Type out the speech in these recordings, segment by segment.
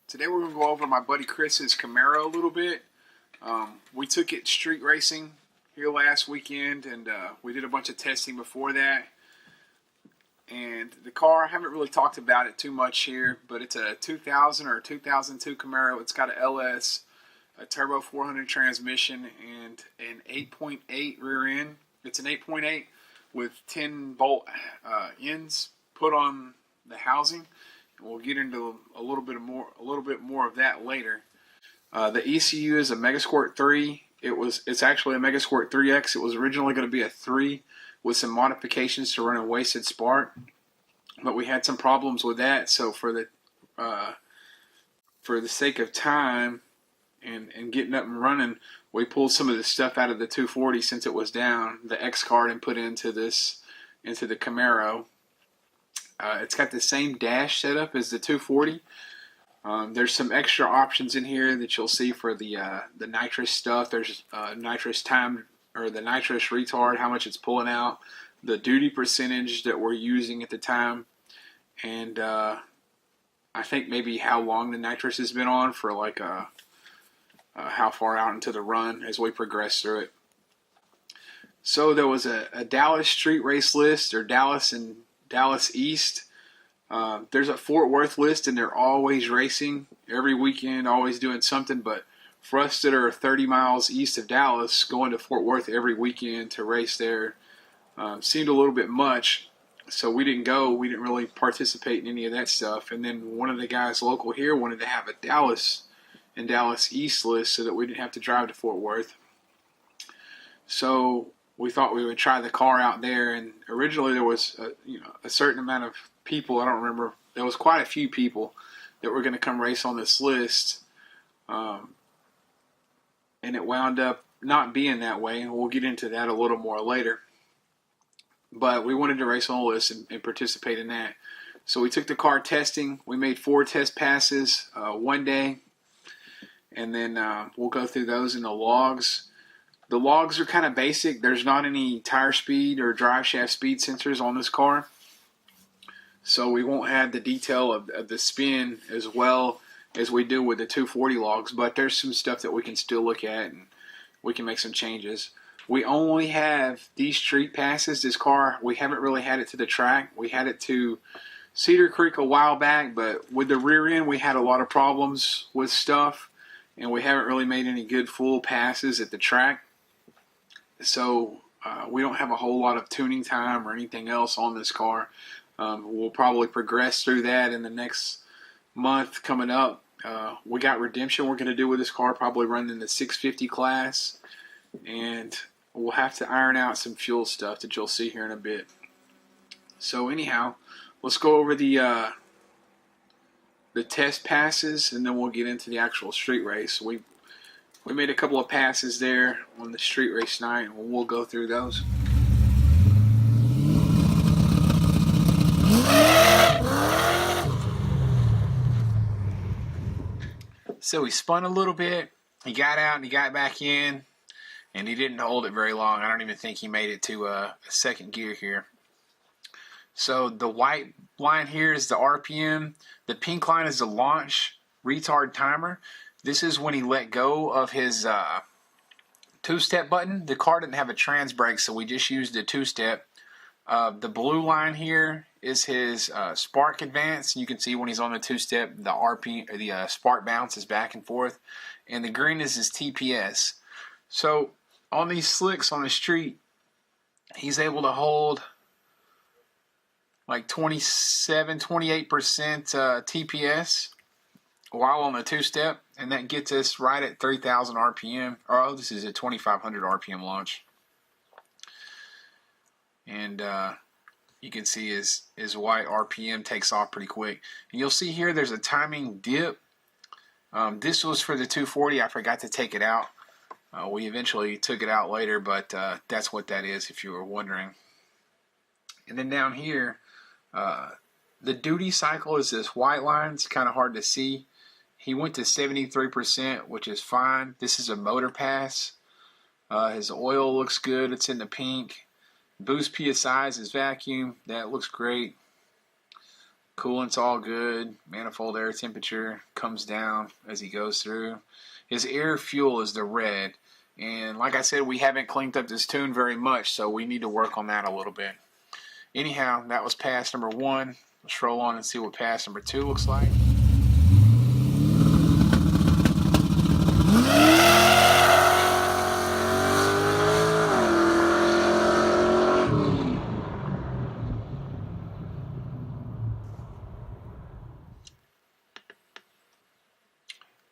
Today we're going to go over my buddy Chris's Camaro a little bit. We took it street racing here last weekend, and we did a bunch of testing before that. And the car, I haven't really talked about it too much here, but it's a 2000 or 2002 Camaro. It's got a LS, a turbo 400 transmission, and an 8.8 rear end. It's an 8.8 with 10 bolt ends put on the housing. We'll get into a little bit more of that later. The ECU is a Megasquirt 3. It's actually a Megasquirt 3X. It was originally going to be a 3 with some modifications to run a wasted spark, but we had some problems with that. So for the sake of time and getting up and running, we pulled some of the stuff out of the 240 since it was down, the X card, and put it into the Camaro. It's got the same dash setup as the 240. There's some extra options in here that you'll see for the nitrous stuff. There's nitrous time, or the nitrous retard, how much it's pulling out, the duty percentage that we're using at the time, and I think maybe how long the nitrous has been on for, like how far out into the run as we progress through it. So there was a Dallas street race list, or Dallas and Dallas East. There's a Fort Worth list, and they're always racing every weekend, always doing something. But for us that are 30 miles east of Dallas, going to Fort Worth every weekend to race there seemed a little bit much. So we didn't go. We didn't really participate in any of that stuff. And then one of the guys local here wanted to have a Dallas and Dallas East list so that we didn't have to drive to Fort Worth. So we thought we would try the car out there, and originally there was a certain amount of people. I don't remember. There was quite a few people that were going to come race on this list, and it wound up not being that way, and we'll get into that a little more later. But we wanted to race on the list and participate in that. So we took the car testing. We made 4 test passes one day, and then we'll go through those in the logs. The logs are kind of basic. There's not any tire speed or drive shaft speed sensors on this car, so we won't have the detail of the spin as well as we do with the 240 logs, but there's some stuff that we can still look at, and we can make some changes. We only have these street passes. This car, we haven't really had it to the track. We had it to Cedar Creek a while back, but with the rear end, we had a lot of problems with stuff, and we haven't really made any good full passes at the track. So we don't have a whole lot of tuning time or anything else on this car. We'll probably progress through that in the next month coming up. We got redemption we're going to do with this car, probably running the 650 class, and we'll have to iron out some fuel stuff that you'll see here in a bit. So anyhow, let's go over the test passes, and then we'll get into the actual street race. We made a couple of passes there on the street race night, and we'll go through those. So he spun a little bit, he got out and he got back in, and he didn't hold it very long. I don't even think he made it to a second gear here. So the white line here is the RPM. The pink line is the launch retard timer. This is when he let go of his 2-step button. The car didn't have a trans brake, so we just used the 2-step. The blue line here is his spark advance. You can see when he's on the 2-step, the RPM, the spark bounces back and forth. And the green is his TPS. So on these slicks on the street, he's able to hold like 27, 28% TPS while on the 2-step, and that gets us right at 3,000 RPM. Oh, this is a 2,500 RPM launch. And you can see his white RPM takes off pretty quick. And you'll see here there's a timing dip. This was for the 240. I forgot to take it out. We eventually took it out later, but that's what that is if you were wondering. And then down here, the duty cycle is this white line. It's kind of hard to see. He went to 73%, which is fine. This is a motor pass. His oil looks good. It's in the pink. Boost PSI is his vacuum. That looks great. Coolant's all good. Manifold air temperature comes down as he goes through. His air fuel is the red. And like I said, we haven't cleaned up this tune very much, so we need to work on that a little bit. Anyhow, that was pass number 1. Let's roll on and see what pass number 2 looks like.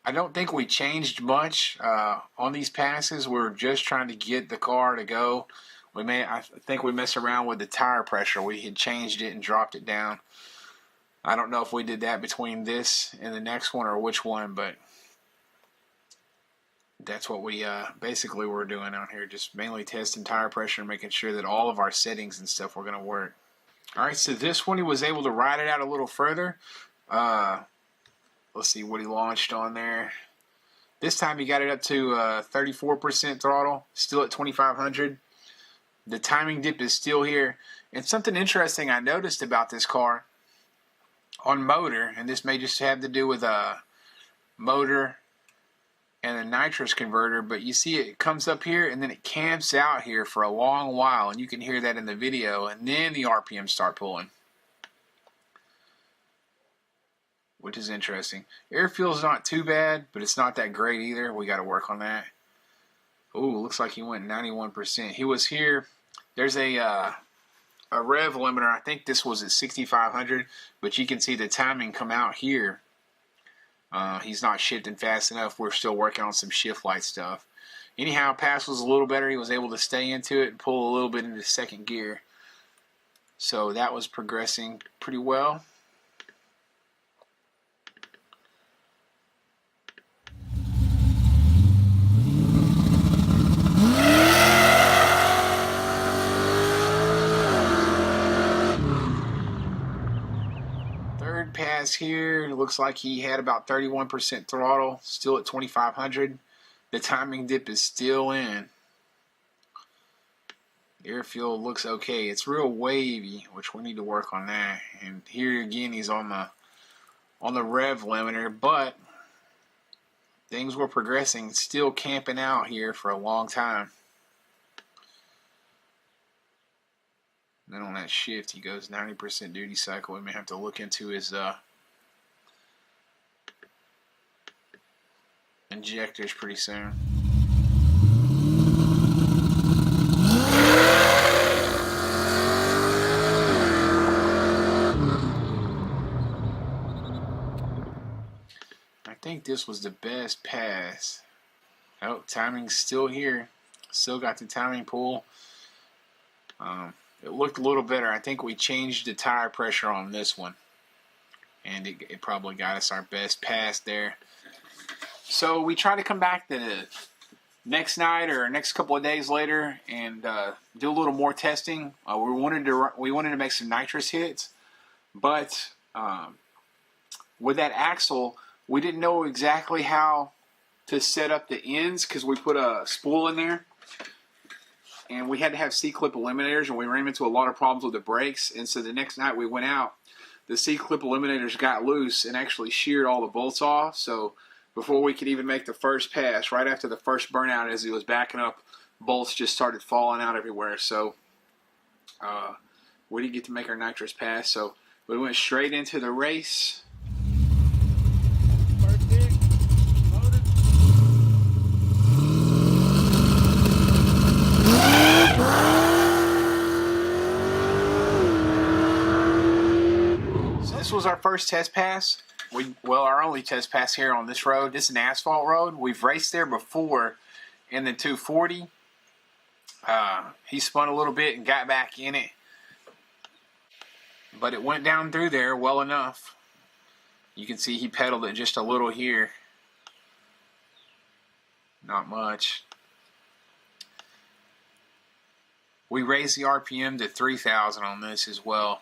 I don't think we changed much on these passes. We're just trying to get the car to go. I think we messed around with the tire pressure. We had changed it and dropped it down. I don't know if we did that between this and the next one or which one, but that's what we basically were doing out here. Just mainly testing tire pressure and making sure that all of our settings and stuff were going to work. All right, so this one he was able to ride it out a little further. Let's see what he launched on there. This time he got it up to 34% throttle, still at 2500. The timing dip is still here. And something interesting I noticed about this car on motor, and this may just have to do with a motor and a nitrous converter, but you see it comes up here and then it camps out here for a long while, and you can hear that in the video, and then the RPMs start pulling, which is interesting. Air fuel's not too bad, but it's not that great either. We got to work on that. Ooh, looks like he went 91%. He was here. There's a rev limiter. I think this was at 6,500, but you can see the timing come out here. He's not shifting fast enough. We're still working on some shift light stuff. Anyhow, pass was a little better. He was able to stay into it and pull a little bit into second gear. So that was progressing pretty well. Pass here, it looks like he had about 31% throttle, still at 2500. The timing dip is still in. Air fuel looks okay. It's real wavy, which we need to work on that. And here again, he's on the rev limiter, but things were progressing, still camping out here for a long time. Then on that shift, he goes 90% duty cycle. We may have to look into his injectors pretty soon. I think this was the best pass. Oh, timing's still here. Still got the timing pull. It looked a little better. I think we changed the tire pressure on this one, and it probably got us our best pass there. So we try to come back the next night or next couple of days later and do a little more testing. We wanted to make some nitrous hits, but with that axle, we didn't know exactly how to set up the ends because we put a spool in there. And we had to have C-clip eliminators, and we ran into a lot of problems with the brakes. And so the next night we went out, the C-clip eliminators got loose and actually sheared all the bolts off. So before we could even make the first pass, right after the first burnout as he was backing up, bolts just started falling out everywhere. So we didn't get to make our nitrous pass. So we went straight into the race. This was our first test pass. Our only test pass here on this road. This is an asphalt road. We've raced there before in the 240. He spun a little bit and got back in it, but it went down through there well enough. You can see he pedaled it just a little here. Not much. We raised the RPM to 3,000 on this as well.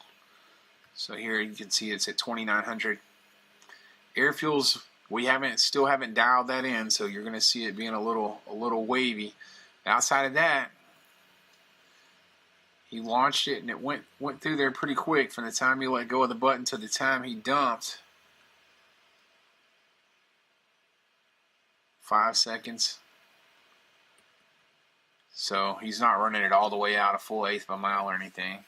So here you can see it's at 2,900. Air fuels, we still haven't dialed that in, so you're going to see it being a little wavy. Outside of that, he launched it and it went through there pretty quick from the time he let go of the button to the time he dumped. 5 seconds. So he's not running it all the way out a full 1/8 of a mile or anything.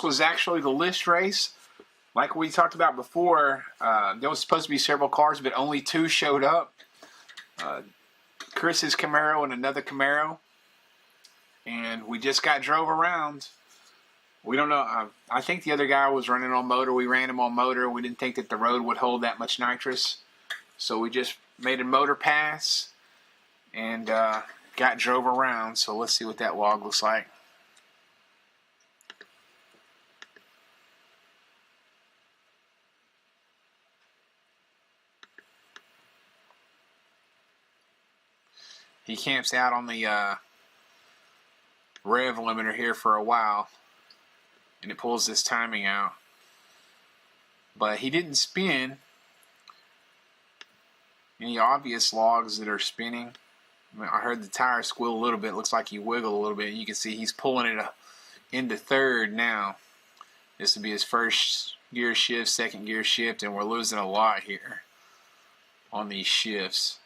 Was actually the list race. Like we talked about before, there was supposed to be several cars, but only 2 showed up. Chris's Camaro and another Camaro. And we just got drove around. We don't know. I think the other guy was running on motor. We ran him on motor. We didn't think that the road would hold that much nitrous. So we just made a motor pass and got drove around. So let's see what that log looks like. He camps out on the rev limiter here for a while, and it pulls this timing out. But he didn't spin any obvious logs that are spinning. I heard the tire squeal a little bit. It looks like he wiggled a little bit. You can see he's pulling it into third now. This will be his first gear shift, second gear shift, and we're losing a lot here on these shifts.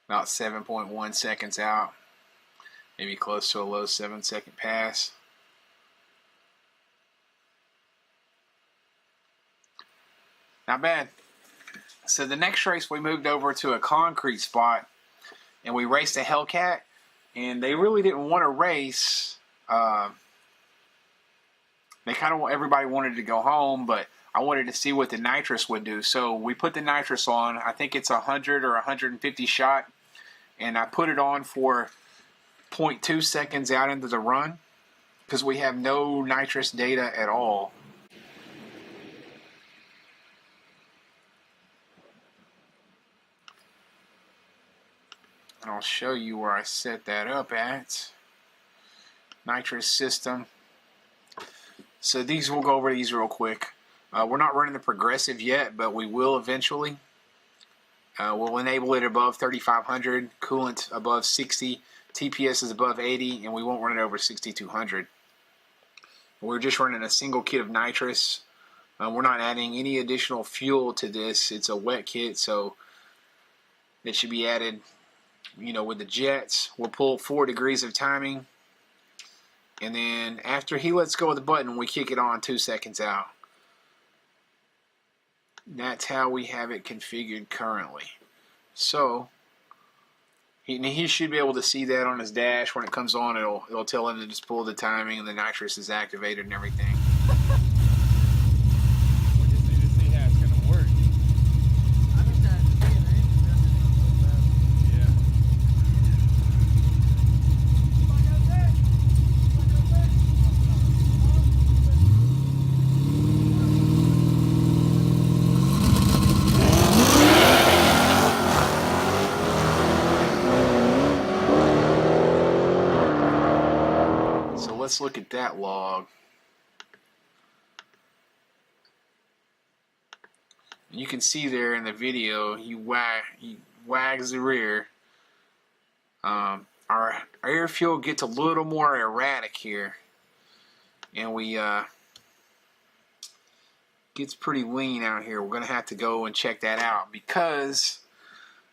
About 7.1 seconds out. Maybe close to a low 7-second pass. Not bad. So the next race we moved over to a concrete spot and we raced a Hellcat, and they really didn't want to race. They kind of, everybody wanted to go home, but I wanted to see what the nitrous would do. So we put the nitrous on. I think it's 100 or 150 shot. And I put it on for 0.2 seconds out into the run because we have no nitrous data at all. And I'll show you where I set that up at. Nitrous system. So these, we'll go over these real quick. We're not running the progressive yet, but we will eventually. We'll enable it above 3,500, coolant above 60, TPS is above 80, and we won't run it over 6,200. We're just running a single kit of nitrous. We're not adding any additional fuel to this. It's a wet kit, so it should be added, with the jets. We'll pull 4 degrees of timing, and then after he lets go of the button, we kick it on 2 seconds out. That's how we have it configured currently. So he should be able to see that on his dash. When it comes on, it'll tell him to just pull the timing and the nitrous is activated and everything. We just need to see how it's going to work. I'm excited to see it. Yeah. Let's look at that log. You can see there in the video, he wags the rear. Our air fuel gets a little more erratic here, and we gets pretty lean out here. We're gonna have to go and check that out because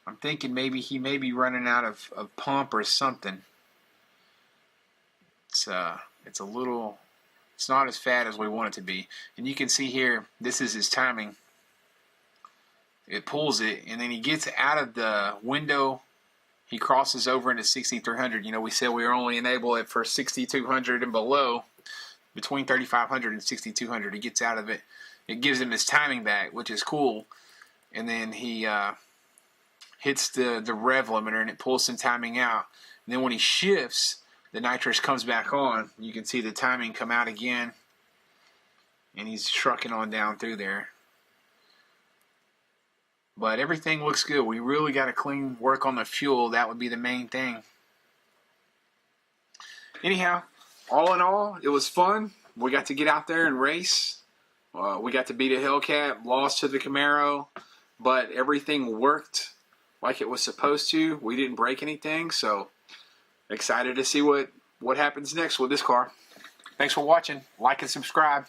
I'm thinking maybe he may be running out of pump or something. It's a little, it's not as fat as we want it to be. And you can see here, this is his timing. It pulls it, and then he gets out of the window. He crosses over into 6,300. We said we were only enable it for 6,200 and below, between 3,500 and 6,200. He gets out of it. It gives him his timing back, which is cool. And then he hits the rev limiter, and it pulls some timing out. And then when he shifts, the nitrous comes back on, you can see the timing come out again, and he's trucking on down through there. But everything looks good. We really got to clean work on the fuel. That would be the main thing. Anyhow, all in all, it was fun. We got to get out there and race. We got to beat a Hellcat, lost to the Camaro, but everything worked like it was supposed to. We didn't break anything, so excited to see what happens next with this car. Thanks for watching. Like and subscribe.